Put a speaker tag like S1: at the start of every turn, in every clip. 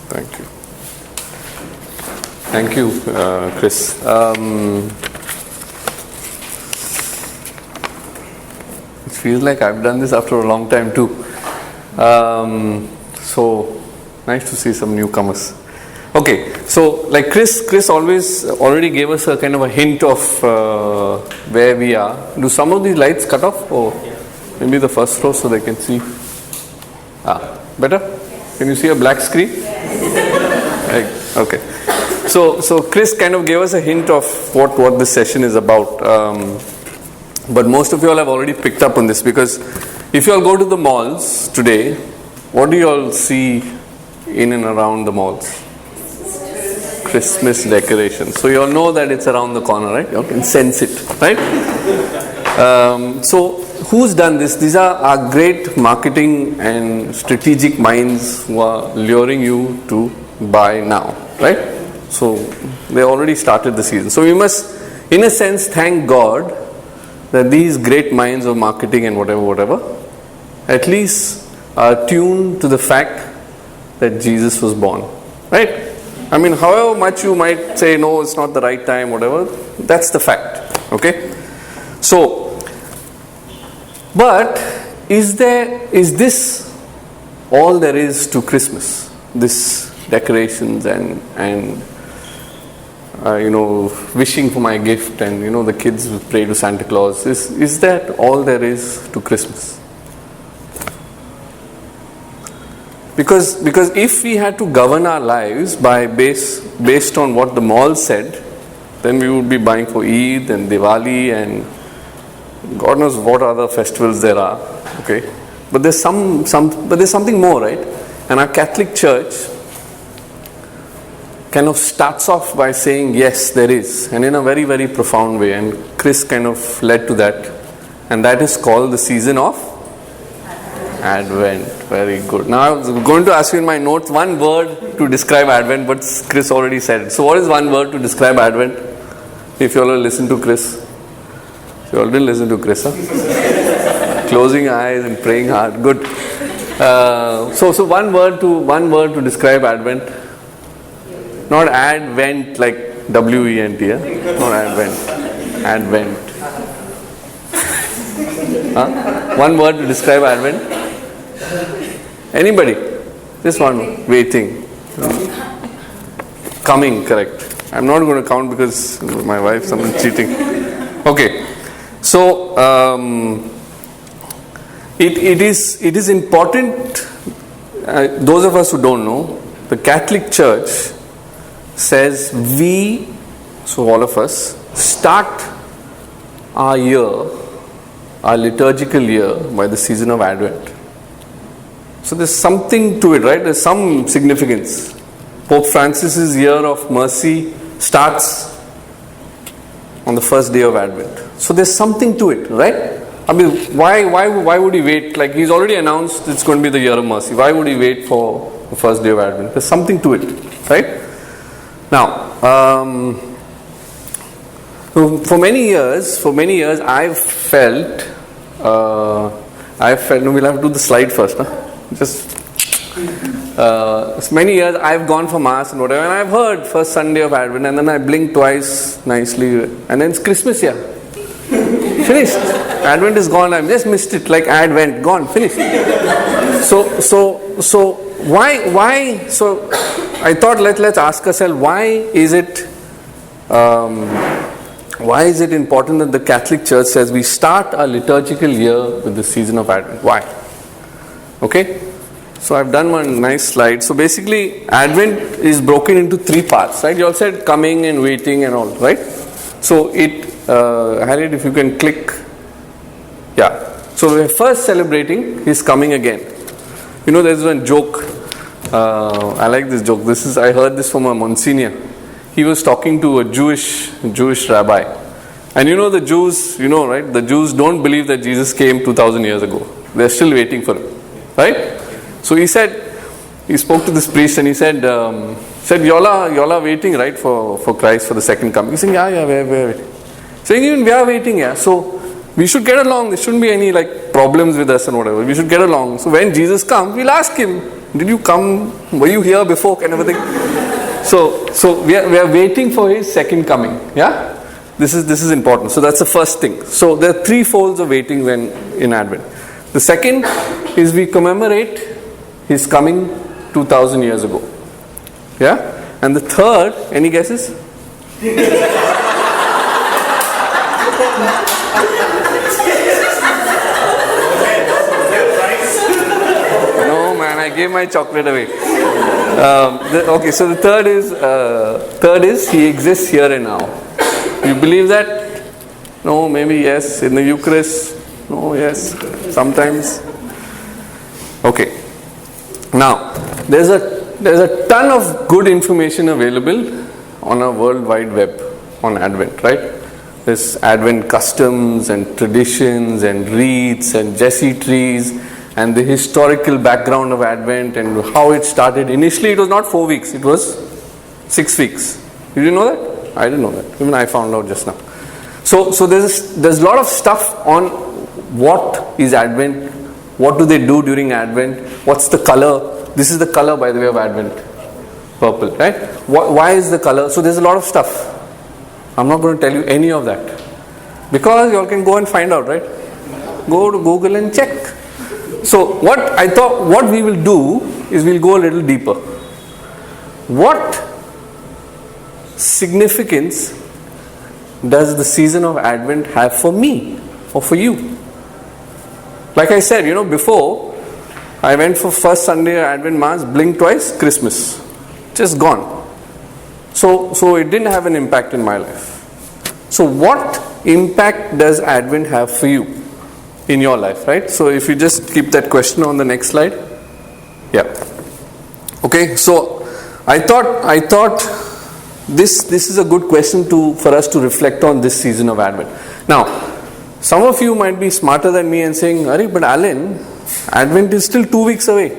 S1: Thank you. Thank you, Chris. It feels like I've done this after a long time too. So nice to see some newcomers. Okay, so like Chris already gave us a kind of a hint of where we are. Do some of these lights cut off, or maybe the first row so they can see? Better? Can you see a black screen? Okay. So Chris kind of gave us a hint of what this session is about. But most of you all have already picked up on this, because if you all go to the malls today, what do you all see in and around the malls? Christmas decorations. So you all know that it's around the corner, right? You can sense it, right? So who's done this? These are our great marketing and strategic minds who are luring you to buy now, right? So they already started the season. So we must, in a sense, thank God that these great minds of marketing and whatever, at least are tuned to the fact that Jesus was born, right? I mean, however much you might say, no, it's not the right time, whatever, that's the fact, okay? So, but is this all there is to Christmas? This decorations and wishing for my gift, and the kids will pray to Santa Claus. Is that all there is to Christmas? Because if we had to govern our lives based on what the mall said, then we would be buying for Eid and Diwali and God knows what other festivals there are. Okay, but there's something more, right? And our Catholic Church kind of starts off by saying yes, there is, and in a very, very profound way. And Chris kind of led to that, and that is called the season of Advent. Very good. Now I was going to ask you in my notes one word to describe Advent, but Chris already said it. So what is one word to describe Advent? If you all listen to Chris. You all didn't listen to Chris, huh? Closing eyes and praying hard. Good. So one word to describe Advent. Not Advent like W-E-N-T, yeah? Not Advent. Advent. Huh? One word to describe Advent. Anybody? Just one word. Waiting. Coming, correct. I'm not going to count because my wife, someone's cheating. Okay. So, it is important, those of us who don't know, the Catholic Church says we, so all of us, start our year, our liturgical year, by the season of Advent. So there's something to it, right? There's some significance. Pope Francis's year of mercy starts on the first day of Advent. So there's something to it, right? I mean, why would he wait? Like, he's already announced it's going to be the year of mercy. Why would he wait for the first day of Advent? There's something to it, right? Now, for many years, I've felt. No, we'll have to do the slide first, huh? Many years I've gone for Mass and whatever, and I've heard first Sunday of Advent, and then I blink twice nicely, and then it's Christmas, yeah. Finished. Advent is gone. I just missed it. Like Advent, gone, finished. So why? So I thought let's ask ourselves, why is it important that the Catholic Church says we start our liturgical year with the season of Advent? Why? Okay. So I've done one nice slide. So basically, Advent is broken into three parts, right? You all said coming and waiting and all, right? So Harriet, if you can click. Yeah. So we're first celebrating His coming again. There's one joke. I like this joke. I heard this from a Monsignor. He was talking to a Jewish rabbi. And the Jews, right? The Jews don't believe that Jesus came 2000 years ago. They're still waiting for Him. Right? So he spoke to this priest and he said, y'all are waiting, right, for Christ, for the second coming. He said, yeah, we're waiting. Saying, even we are waiting, yeah. So we should get along. There shouldn't be any problems with us and whatever. We should get along. So when Jesus comes, we'll ask Him, Did you come? Were you here before? Kind of a thing. So we are waiting for his second coming. Yeah, this is important. So that's the first thing. So there are three folds of waiting when in Advent. The second is we commemorate his coming 2000 years ago. Yeah, and the third, any guesses? No man, I gave my chocolate away. Okay, so the third is he exists here and now. You believe that? No, maybe yes. In the Eucharist? No, yes. Sometimes. Okay. Now, there's a ton of good information available on a World Wide Web on Advent, right? There's Advent customs and traditions and wreaths and Jesse trees and the historical background of Advent and how it started. Initially, it was not 4 weeks; it was 6 weeks. Did you know that? I didn't know that. Even I found out just now. So there's a lot of stuff on what is Advent, what do they do during Advent, what's the color. This is the color, by the way, of Advent. Purple, right? Why is the color? So there's a lot of stuff. I'm not going to tell you any of that. Because you all can go and find out, right? Go to Google and check. So what I thought, what we will do is we'll go a little deeper. What significance does the season of Advent have for me or for you? Like I said, before, I went for first Sunday Advent Mass, blinked twice, Christmas. Just gone. So it didn't have an impact in my life. So what impact does Advent have for you in your life, right? So if you just keep that question on the next slide. Yeah. Okay, so I thought this is a good question for us to reflect on this season of Advent. Now, some of you might be smarter than me and saying, Ari, but Alan, Advent is still 2 weeks away.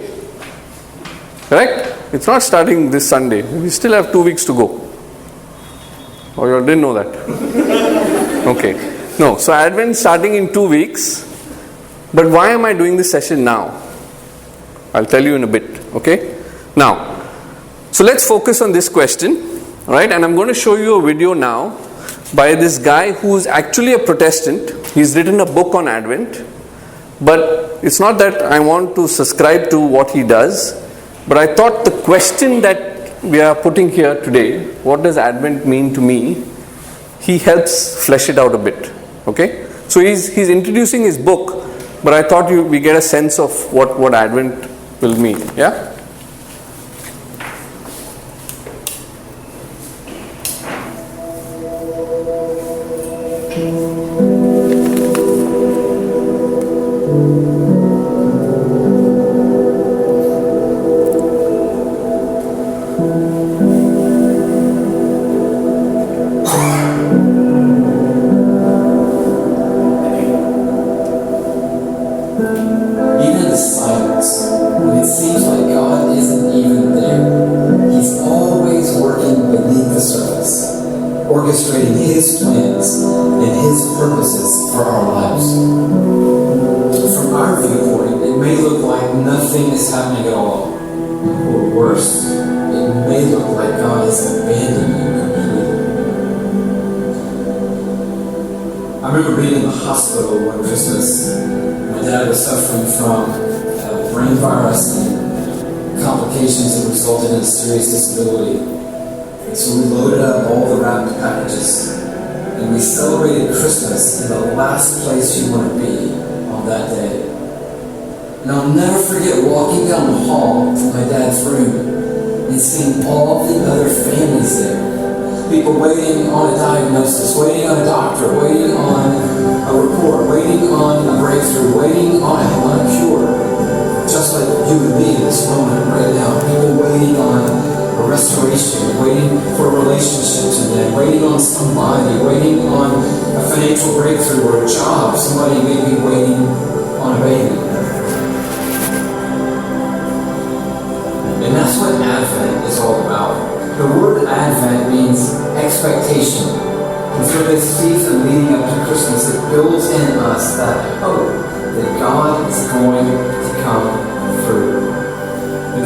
S1: Correct? It's not starting this Sunday. We still have 2 weeks to go. Or you didn't know that? Okay. No, so Advent starting in 2 weeks. But why am I doing this session now? I'll tell you in a bit. Okay? Now, so let's focus on this question. Right? And I'm going to show you a video now by this guy who's actually a Protestant. He's written a book on Advent. But it's not that I want to subscribe to what he does. But I thought the question that we are putting here today, what does Advent mean to me? He helps flesh it out a bit. Okay? So he's introducing his book, but I thought we get a sense of what Advent will mean. Yeah?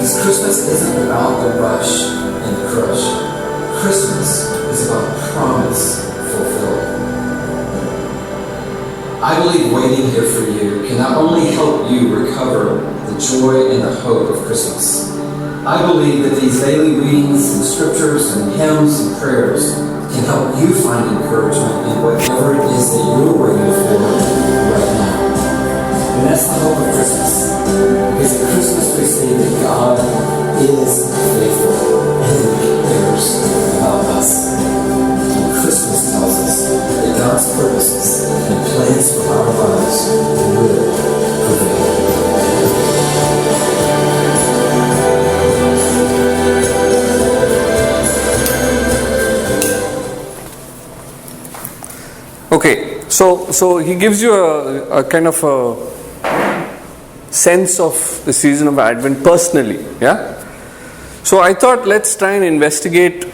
S2: Because Christmas isn't about the rush and the crush. Christmas is about promise fulfilled. I believe waiting here for you can not only help you recover the joy and the hope of Christmas. I believe that these daily readings and scriptures and hymns and prayers can help you find encouragement in whatever it is that you're waiting for right now. And that's the hope of Christmas. Because at Christmas we say that God is faithful and He cares about us. And Christmas tells us that God's purposes and plans for our lives will prevail.
S1: Okay, so he gives you a kind of a sense of the season of Advent personally, yeah? So I thought let's try and investigate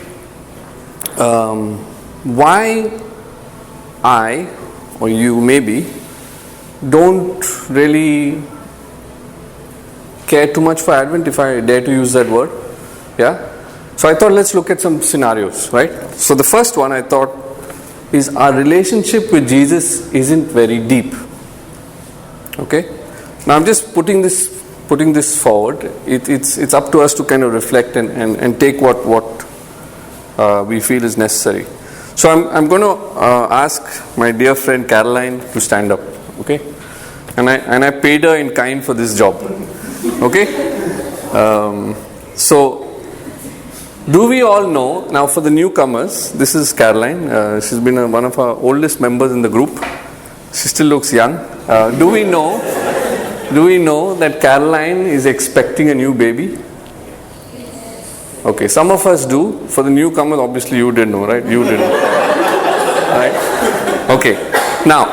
S1: why I, or you maybe, don't really care too much for Advent, if I dare to use that word, yeah? So I thought let's look at some scenarios, right? So the first one I thought is our relationship with Jesus isn't very deep. Okay? Now I'm just putting this forward. It's up to us to kind of reflect and take what we feel is necessary. So I'm going to ask my dear friend Caroline to stand up. Okay? And I paid her in kind for this job. Okay? So do we all know, now for the newcomers, this is Caroline. She's been one of our oldest members in the group. She still looks young. Do we know that Caroline is expecting a new baby? Okay, some of us do. For the newcomers, obviously you didn't know, right? You didn't. Right? Okay. Now,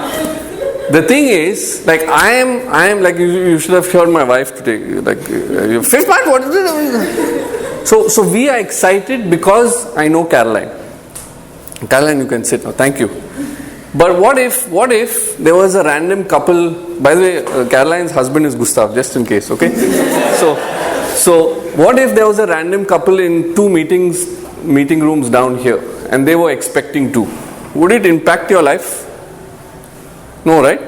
S1: the thing is, like I am like you should have heard my wife today. Like, fifth part, what is it? So we are excited because I know Caroline. Caroline, you can sit now. Thank you. But what if there was a random couple? By the way, Caroline's husband is Gustav, just in case. Okay. So what if there was a random couple in two meeting rooms down here, and they were expecting two? Would it impact your life? No, right?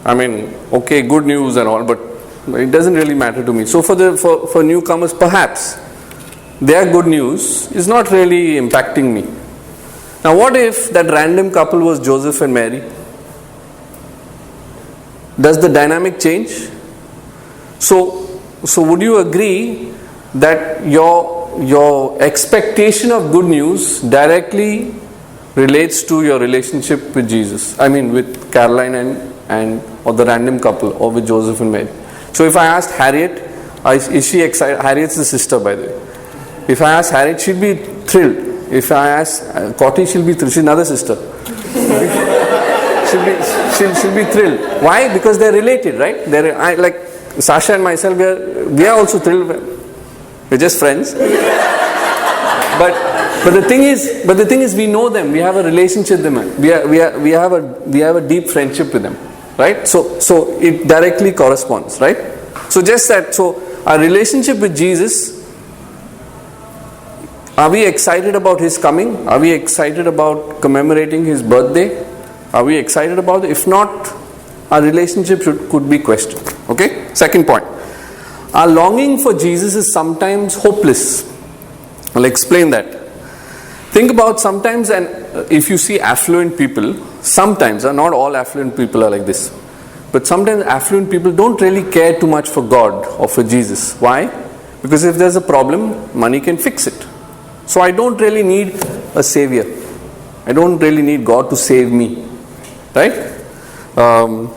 S1: I mean, okay, good news and all, but it doesn't really matter to me. So for newcomers, perhaps their good news is not really impacting me. Now what if that random couple was Joseph and Mary? Does the dynamic change? So would you agree that your expectation of good news directly relates to your relationship with Jesus? I mean with Caroline or the random couple, or with Joseph and Mary. So if I asked Harriet, is she excited? Harriet's the sister, by the way. If I ask Harriet, she'll be thrilled. If I ask Cotty, she'll be thrilled. She's another sister. she'll be thrilled. Why? Because they're related, right? Like Sasha and myself, we are also thrilled. We're just friends. But the thing is, we know them. We have a relationship with them. We have a deep friendship with them. Right? So it directly corresponds, right? So just that, so our relationship with Jesus, are we excited about His coming? Are we excited about commemorating His birthday? Are we excited about it? If not, our relationship could be questioned. Okay? Second point. Our longing for Jesus is sometimes hopeless. I'll explain that. Think about sometimes, and if you see affluent people, sometimes, not all affluent people are like this, but sometimes affluent people don't really care too much for God or for Jesus. Why? Because if there's a problem, money can fix it. So I don't really need a savior. I don't really need God to save me. Right?
S3: Sorry,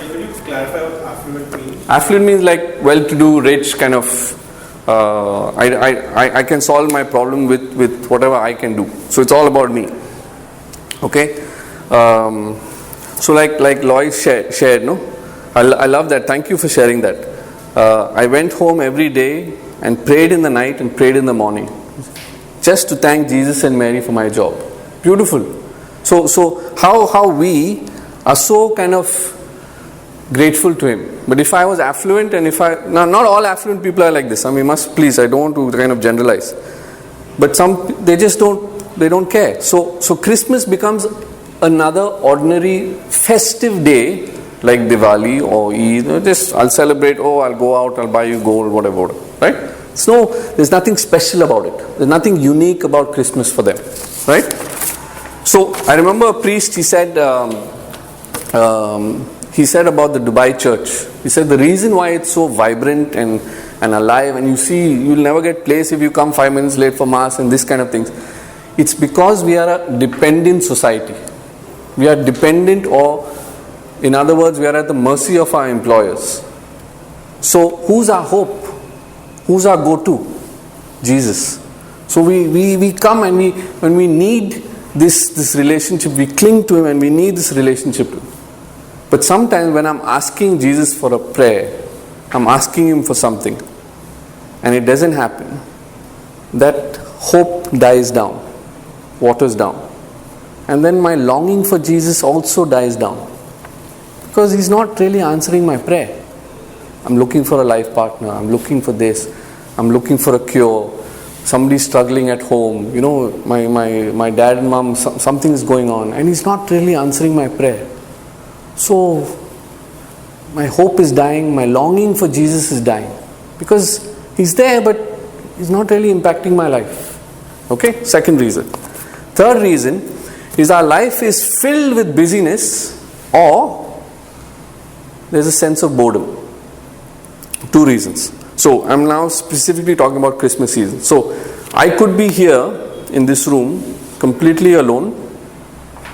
S3: could you clarify what affluent means?
S1: Affluent means like well-to-do, rich kind of. I can solve my problem with whatever I can do. So it's all about me. Okay. So like Lois shared, no? I love that. Thank you for sharing that. I went home every day and prayed in the night and prayed in the morning, just to thank Jesus and Mary for my job. Beautiful. So how we are so kind of grateful to Him. But if I was affluent, and now not all affluent people are like this. I mean, I don't want to kind of generalize. But some, they just don't care. So Christmas becomes another ordinary festive day, like Diwali or Eid. I'll celebrate, I'll go out, I'll buy you gold, whatever, right? There's nothing special about it. There's nothing unique about Christmas for them, right? So I remember a priest, he said about the Dubai church. He said the reason why it's so vibrant and alive, and you'll never get place if you come 5 minutes late for mass and this kind of things. It's because we are a dependent society. We are dependent, or in other words, we are at the mercy of our employers. So who's our hope? Who's our go-to? Jesus. So we come, and when we need this relationship, we cling to Him, and we need this relationship to Him. But sometimes when I'm asking Jesus for a prayer, I'm asking Him for something, and it doesn't happen, that hope dies down, waters down. And then my longing for Jesus also dies down, because He's not really answering my prayer. I'm looking for a life partner, I'm looking for this, I'm looking for a cure, somebody's struggling at home, my dad and mom, something is going on, and He's not really answering my prayer. So my hope is dying, my longing for Jesus is dying, because He's there, but He's not really impacting my life. Okay, second reason. Third reason is our life is filled with busyness, or there's a sense of boredom. Two reasons. So I'm now specifically talking about Christmas season. So I could be here in this room completely alone,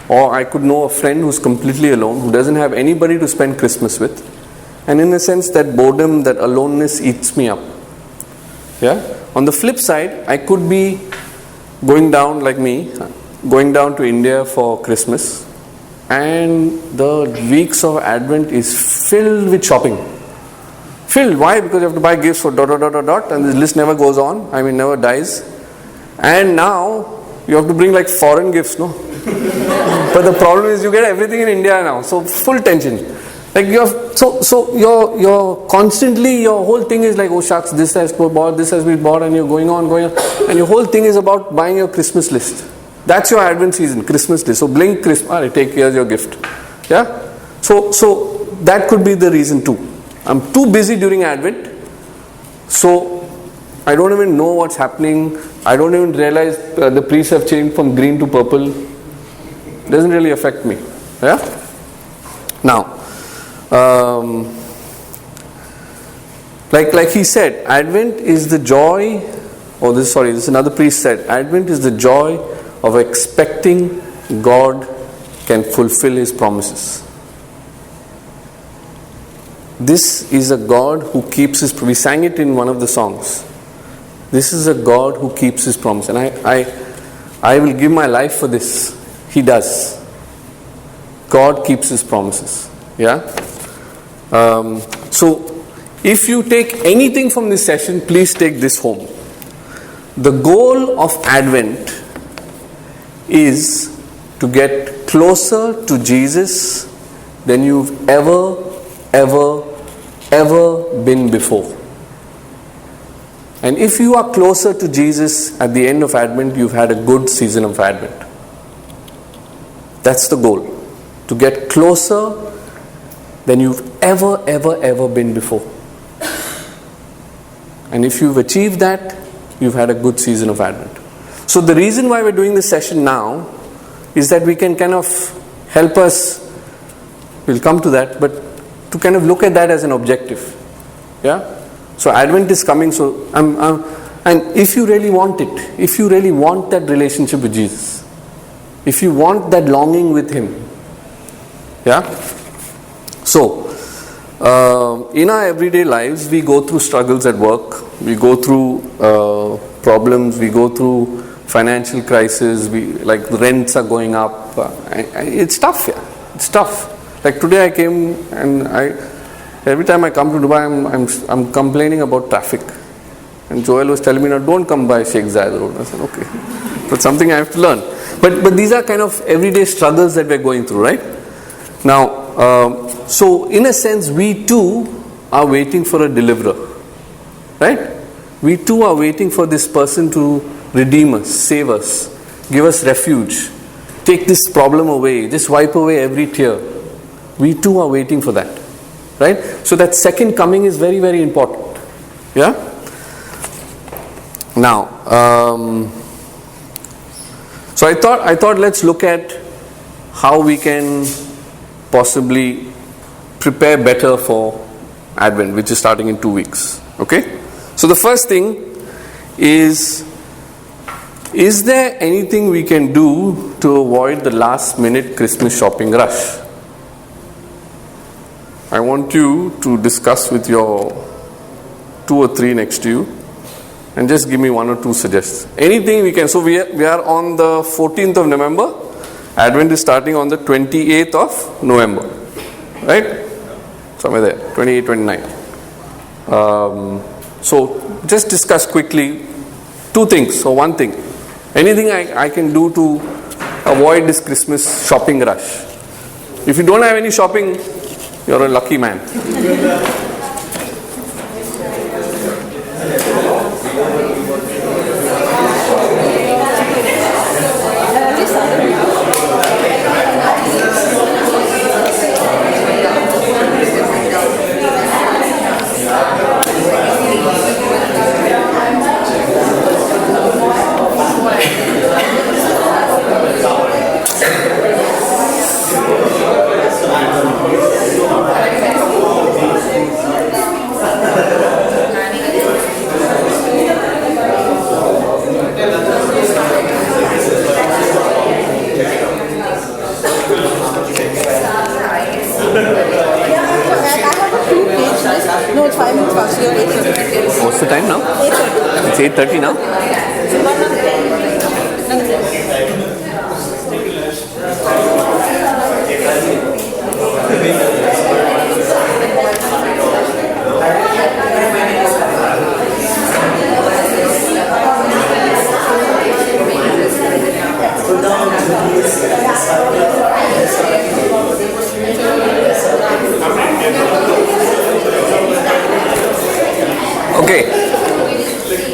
S1: or I could know a friend who's completely alone, who doesn't have anybody to spend Christmas with. And in a sense, that boredom, that aloneness eats me up. Yeah. On the flip side, I could be going down to India for Christmas, and the weeks of Advent is filled with shopping. Filled. Why? Because you have to buy gifts for ... and the list never goes on. I mean, never dies. And now you have to bring like foreign gifts, no? But the problem is you get everything in India now, so full tension. Like you're constantly, your whole thing is like, oh shucks, this has been bought, and you're going on, and your whole thing is about buying your Christmas list. That's your Advent season, Christmas list. So blink Christmas, here's your gift. Yeah? So that could be the reason too. I'm too busy during Advent, so I don't even know what's happening. I don't even realize the priests have changed from green to purple. Doesn't really affect me. Yeah? Now, like he said, Advent is the joy, this another priest said, Advent is the joy of expecting God can fulfill His promises. This is a God who keeps His, we sang it in one of the songs. This is a God who keeps His promise. And I will give my life for this. He does. God keeps His promises. Yeah? So, if you take anything from this session, please take this home. The goal of Advent is to get closer to Jesus than you've ever been before. And if you are closer to Jesus at the end of Advent, you've had a good season of Advent. That's the goal. To get closer than you've ever been before. And if you've achieved that, you've had a good season of Advent. So the reason why we're doing this session now is that we can kind of help us, we'll come to that, but to kind of look at that as an objective. Yeah? So Advent is coming, so and if you really want it, if you really want that relationship with Jesus, if you want that longing with Him, yeah? So, in our everyday lives, we go through struggles at work, we go through problems, we go through financial crisis, like the rents are going up. It's tough, yeah. It's tough. Like today I came, and every time I come to Dubai, I'm complaining about traffic. And Joel was telling me, no, don't come by Sheikh Zayed Road. I said, okay. But something I have to learn. But these are kind of everyday struggles that we're going through, right? Now, So in a sense, we too are waiting for a deliverer. Right? We too are waiting for this person to redeem us, save us, give us refuge, take this problem away, just wipe away every tear. We too are waiting for that. Right? So that second coming is very, very important. Yeah? Now, so I thought let's look at how we can possibly prepare better for Advent, which is starting in 2 weeks. Okay? So the first thing is there anything we can do to avoid the last minute Christmas shopping rush? I want you to discuss with your 2 or 3 next to you and just give me 1 or 2 suggestions. Anything we can. So we are on the 14th of November. Advent is starting on the 28th of November. Right? Somewhere there. 28, 29. So just discuss quickly 2 things or 1 thing. Anything I can do to avoid this Christmas shopping rush. If you don't have any shopping, you're a lucky man.
S4: No, it's 5 minutes past. You're 8:30.
S1: What's the time now?
S4: 8:30.
S1: It's 8:30 now.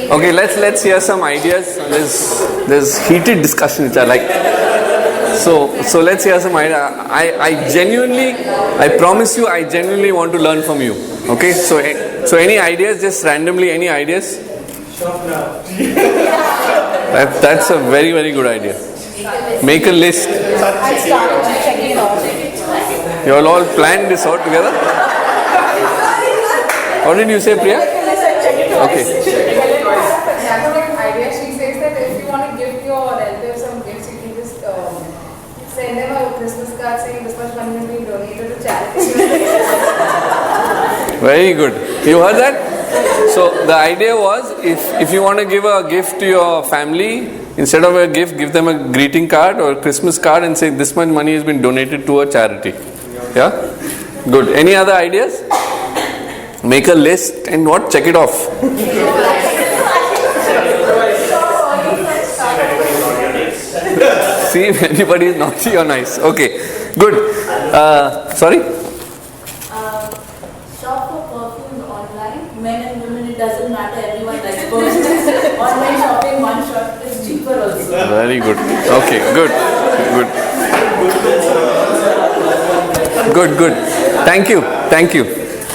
S1: Okay, let's hear some ideas. There's heated discussion which I like. So let's hear some idea. I promise you, I genuinely want to learn from you. Okay, so any ideas? Just randomly, any ideas? That's a very, very good idea. Make a list.
S4: I started checking it off.
S1: You all planned this out together? What did you say, Priya? Okay.
S5: Idea. She says that if you want to give your relatives some gifts, you can just send them a Christmas card saying this much money is being donated to charity.
S1: Very good. You heard that? So the idea was, if you want to give a gift to your family, instead of a gift, give them a greeting card or a Christmas card and say this much money has been donated to a charity. Yeah? Good. Any other ideas? Make a list and what? Check it off. See if anybody is naughty or nice. Okay, good. Sorry?
S6: Shop for perfumes online, men and women, it doesn't matter, everyone likes perfumes. Online shopping, one shot is cheaper also.
S1: Very good. Okay, good. Good. Thank you.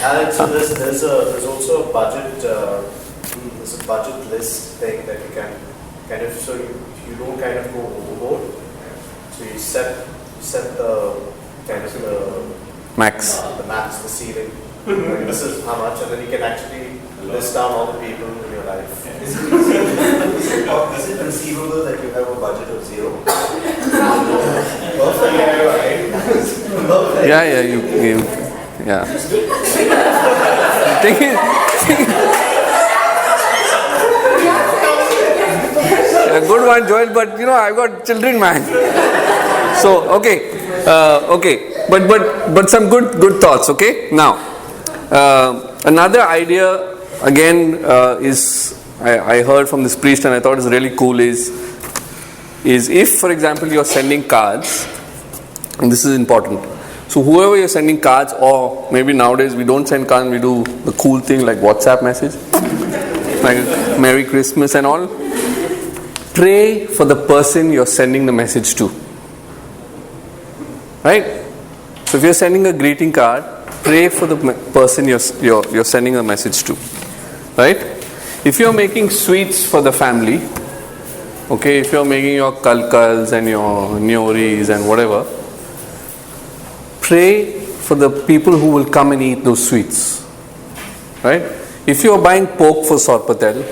S7: Alex, so there's also a budget. There's a budget list thing that you can kind of, so you don't kind of go overboard. So you set the kind of the
S1: Max.
S7: the ceiling. Like, this is how much, and then you can actually list down all the people in your life. Is it conceivable that you have a budget of 0? Perfect.
S1: Yeah, you yeah. A good one, Joel, but I've got children, man. So, okay. But some good thoughts, okay? Now, another idea, again, is, I heard from this priest and I thought is really cool is if, for example, you're sending cards, and this is important. So whoever you're sending cards, or maybe nowadays we don't send cards, we do the cool thing like WhatsApp message, like Merry Christmas and all. Pray for the person you're sending the message to. Right? So if you're sending a greeting card, pray for the person you're sending a message to. Right? If you're making sweets for the family, okay, if you're making your kalkals and your nyoris and whatever, pray for the people who will come and eat those sweets. Right? If you're buying pork for Sorpatel,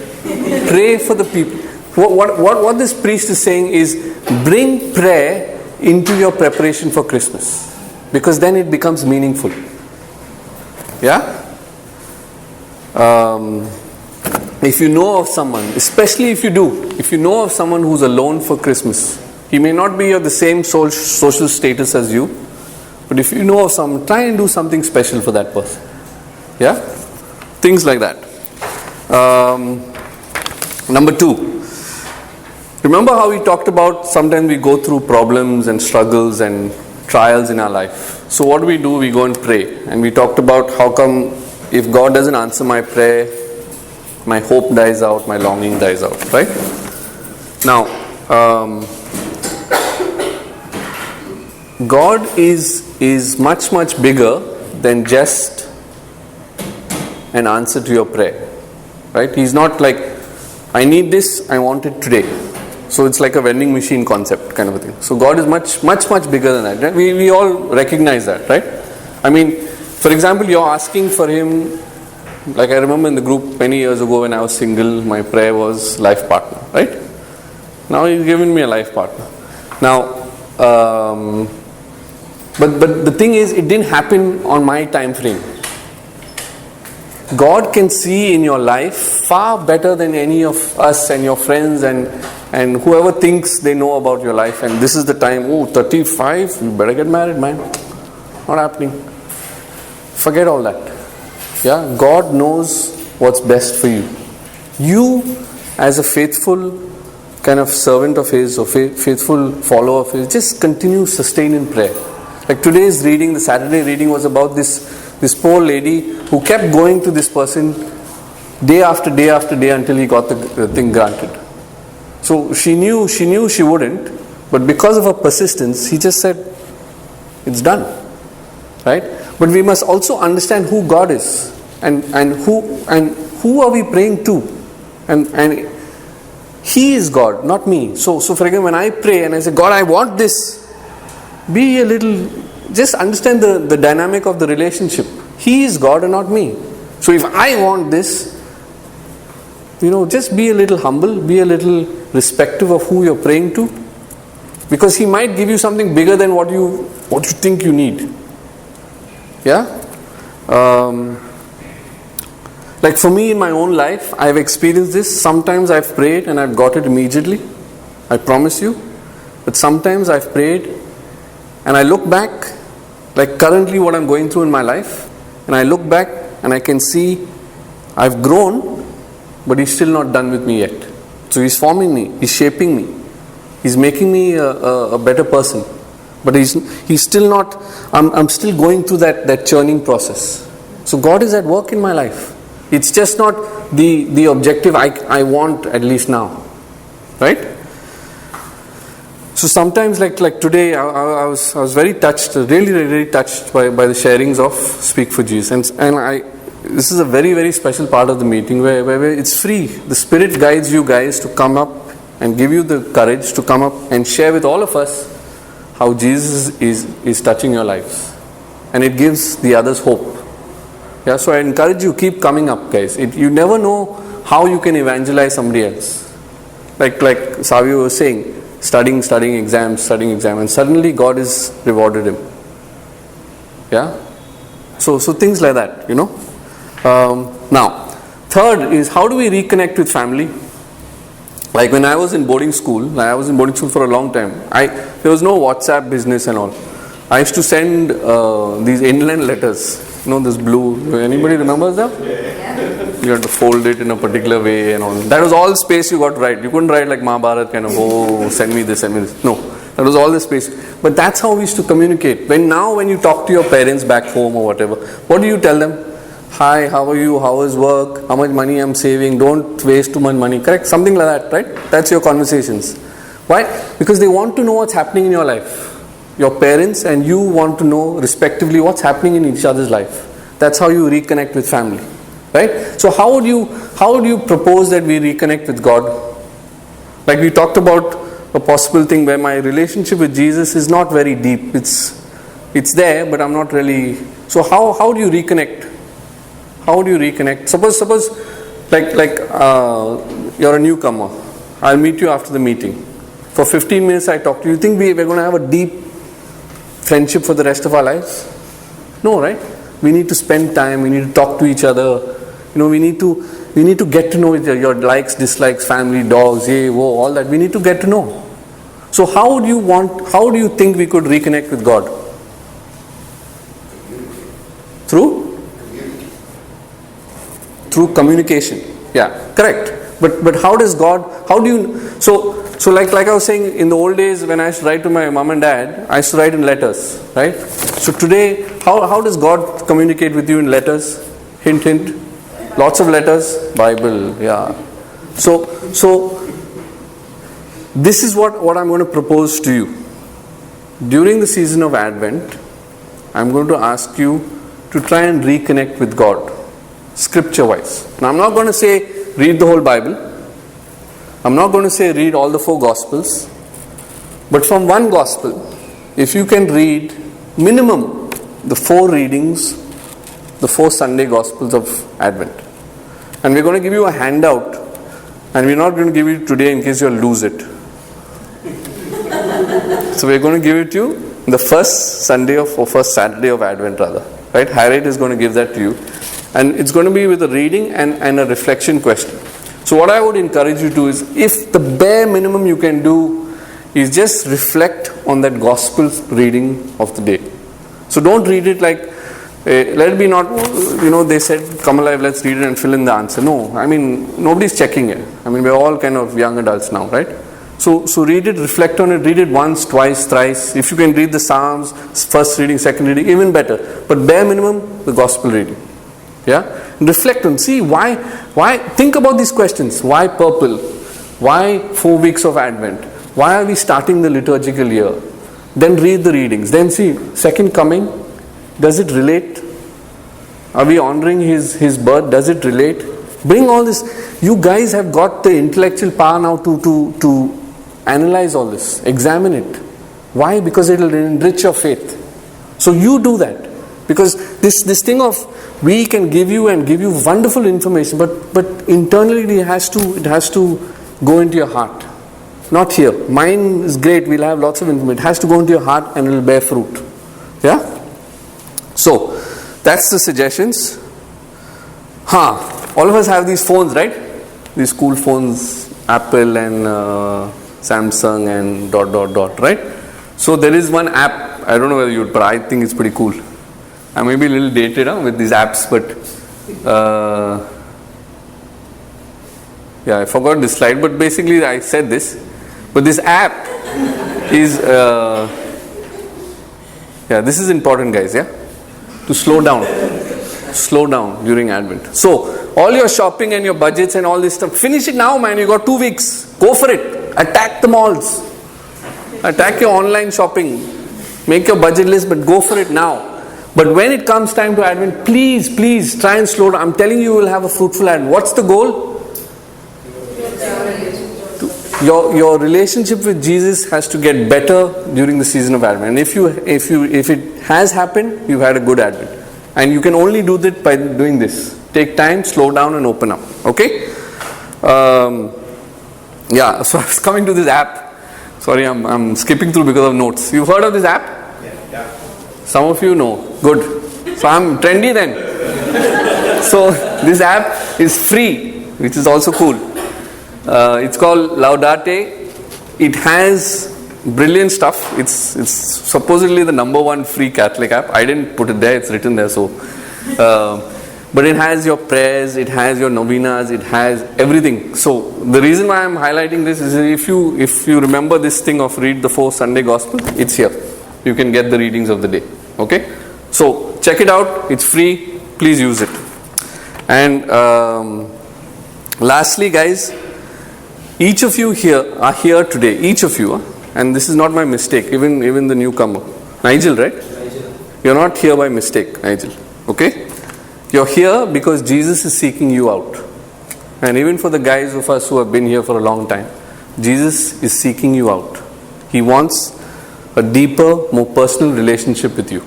S1: pray for the people. What this priest is saying is, bring prayer into your preparation for Christmas, because then it becomes meaningful. Yeah? If you know of someone, especially if you know of someone who's alone for Christmas, he may not be of the same social status as you, but if you know of someone, try and do something special for that person. Yeah? Things like that. Number 2. Remember how we talked about sometimes we go through problems and struggles and trials in our life. So what do? We go and pray. And we talked about how come if God doesn't answer my prayer, my hope dies out, my longing dies out, right? Now, God is much, much bigger than just an answer to your prayer, right? He's not like, I need this, I want it today. So it's like a vending machine concept kind of a thing. So God is much, much, much bigger than that. Right? We all recognize that, right? I mean, for example, you're asking for Him. Like I remember in the group many years ago when I was single, my prayer was life partner, right? Now He's given me a life partner. Now, but the thing is, it didn't happen on my time frame. God can see in your life far better than any of us and your friends and whoever thinks they know about your life. And this is the time, 35, you better get married, man. Not happening. Forget all that. Yeah, God knows what's best for you. You, as a faithful kind of servant of His or faithful follower of His, just continue sustain in prayer. Like today's reading, the Saturday reading was about this poor lady who kept going to this person day after day after day until he got the thing granted. So she knew she wouldn't, but because of her persistence, he just said, it's done. Right? But we must also understand who God is and who are we praying to? And He is God, not me. So for example, when I pray and I say, God, I want this, be a little, just understand the dynamic of the relationship. He is God and not me. So if I want this, just be a little humble, be a little respectful of who you're praying to, because He might give you something bigger than what you think you need. Yeah? Like for me in my own life, I've experienced this. Sometimes I've prayed and I've got it immediately. I promise you. But sometimes I've prayed and I look back, like currently what I'm going through in my life, and I look back and I can see I've grown, but He's still not done with me yet. So He's forming me, He's shaping me, He's making me a better person. But He's still not, I'm still going through that churning process. So God is at work in my life. It's just not the objective I want at least now. Right? So sometimes like today I was very touched, really, really touched by the sharings of Speak for Jesus. And this is a very, very special part of the meeting where it's free. The Spirit guides you guys to come up and give you the courage to come up and share with all of us how Jesus is touching your lives. And it gives the others hope. Yeah, so I encourage you, keep coming up, guys. You never know how you can evangelize somebody else. Like Savio was saying, studying exams, and suddenly God has rewarded him. Yeah? So things like that, Now, third is, how do we reconnect with family? Like when I was in boarding school, for a long time. There was no WhatsApp business and all. I used to send these inland letters. This blue. Anybody remembers that? Yeah. You had to fold it in a particular way and all. That was all space you got to write. You couldn't write like Mahabharata kind of, send me this. No. That was all the space. But that's how we used to communicate. When you talk to your parents back home or whatever, what do you tell them? Hi, how are you? How is work? How much money I'm saving? Don't waste too much money. Correct? Something like that, right? That's your conversations. Why? Because they want to know what's happening in your life. Your parents and you want to know respectively what's happening in each other's life. That's how you reconnect with family. Right? So how would you propose that we reconnect with God? Like we talked about a possible thing where my relationship with Jesus is not very deep. It's there, but I'm not really. So how do you reconnect? How would you reconnect? Suppose you're a newcomer. I'll meet you after the meeting. For 15 minutes I talk to you. You think we're going to have a deep friendship for the rest of our lives? No, right? We need to spend time. We need to talk to each other. We need to get to know each other, your likes, dislikes, family, dogs, all that. We need to get to know. So how do you think we could reconnect with God? Through communication. Yeah, correct. But how do you, so like I was saying, in the old days when I used to write to my mom and dad, I used to write in letters, right? So today, how does God communicate with you in letters? Hint, hint. Lots of letters, Bible, yeah. So this is what I'm going to propose to you. During the season of Advent, I'm going to ask you to try and reconnect with God, scripture-wise. Now I'm not going to say read the whole Bible. I'm not going to say read all the 4 Gospels. But from one Gospel, if you can read minimum the 4 readings, the 4 Sunday Gospels of Advent. And we're going to give you a handout, and we're not going to give it today in case you'll lose it. So we're going to give it to you the first Saturday of Advent rather. Right? Harriet is going to give that to you. And it's going to be with a reading and a reflection question. So what I would encourage you to is, if the bare minimum you can do is just reflect on that Gospel reading of the day. So don't read it like, let it be not, they said, come alive, let's read it and fill in the answer. No, I mean, nobody's checking it. I mean, we're all kind of young adults now, right? So read it, reflect on it, read it once, twice, thrice. If you can read the Psalms, first reading, second reading, even better. But bare minimum, the Gospel reading. Yeah? And reflect on, see why, think about these questions. Why purple? Why 4 weeks of Advent? Why are we starting the liturgical year? Then read the readings. Then see, second coming, does it relate? Are we honoring his birth? Does it relate? Bring all this. You guys have got the intellectual power now to analyze all this. Examine it. Why? Because it will enrich your faith. So you do that. Because this thing of we can give you wonderful information, but internally it has to go into your heart. Not here. Mine is great. We'll have lots of information. It has to go into your heart and it will bear fruit. Yeah? So, that's the suggestions. All of us have these phones, right? These cool phones, Apple and Samsung and ... right? So there is one app, I don't know whether but I think it's pretty cool. I may be a little dated with these apps, but I forgot this slide, but basically I said this. But this app is, this is important, guys, to slow down during Advent. So all your shopping and your budgets and all this stuff, finish it now, man. You got 2 weeks. Go for it. Attack the malls. Attack your online shopping. Make your budget list, but go for it now. But when it comes time to Advent, please try and slow down. I'm telling you, you will have a fruitful Advent. What's the goal? Your relationship with Jesus has to get better during the season of Advent. And if it has happened, you've had a good Advent. And you can only do that by doing this. Take time, slow down and open up. Okay? So I was coming to this app. Sorry, I'm skipping through because of notes. You've heard of this app?
S3: Yeah.
S1: Some of you know. Good. So I'm trendy then. So this app is free, which is also cool. It's called Laudate. It has brilliant stuff. It's supposedly the #1 free Catholic app. I didn't put it there. It's written there. So but it has your prayers, it has your novenas, it has everything. So the reason why I'm highlighting this is if you remember this thing of read the 4 Sunday Gospel, it's here. You can get the readings of the day. Okay? So check it out. It's free. Please use it. And lastly, guys, each of you here are here today. Each of you, and this is not my mistake. Even the newcomer, Nigel, right? You're not here by mistake, Nigel. Okay? You're here because Jesus is seeking you out. And even for the guys of us who have been here for a long time, Jesus is seeking you out. He wants a deeper, more personal relationship with you.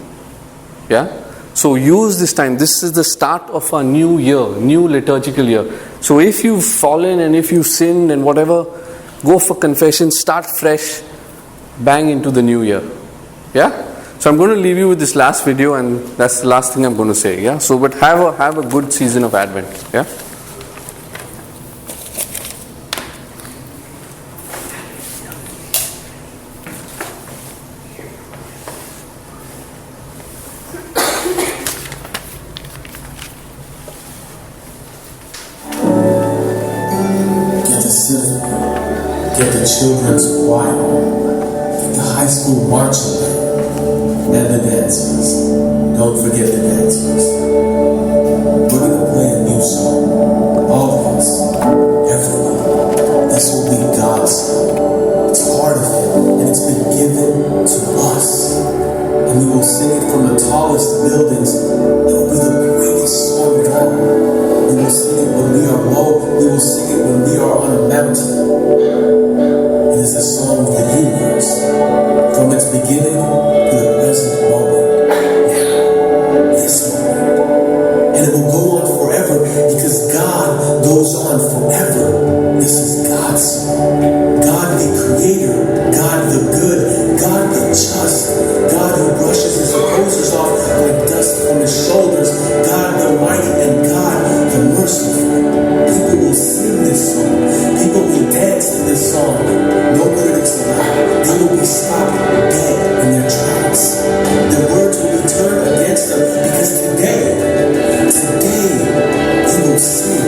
S1: Yeah? So use this time. This is the start of a new year, new liturgical year. So if you've fallen and if you've sinned and whatever, go for confession, start fresh, bang into the new year. Yeah? So I'm going to leave you with this last video, and that's the last thing I'm going to say. Yeah. So, but have a good season of Advent. Yeah.
S8: Get the symphony, get the children's choir, get the high school marching band. And the dancers. Don't forget the dancers. We're going to play a new song. All of us. Everyone. This will be God's song. It's part of Him. And it's been given to us. And we will sing it from the tallest buildings. It will be the greatest song of all. We will sing it when we are low. We will sing it when we are on a mountain. It is the song of the universe. From its beginning to the present moment. Now, this moment. And it will go on forever because God goes on forever. This is God's song. God the Creator, God the good, God the just, God who brushes His roses off like dust from His shoulders, God the mighty and God the merciful. People will sing this song. People will dance to this song. No lyrics allowed. They will be stopped dead in their tracks. Their words will be turned against them because today they will sing.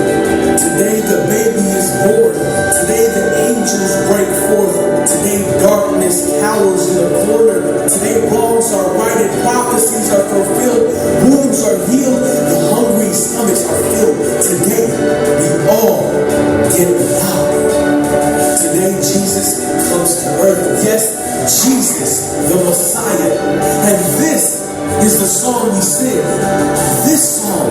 S8: Today the baby is born. Today the angels break forth. Today darkness cowers in the corner. Today wrongs are righted. Prophecies are fulfilled. Wounds are healed. The hungry stomachs are filled. Today we all get loud. Today Jesus comes to earth. Yes, Jesus, the Messiah. And this is the song we sing. This song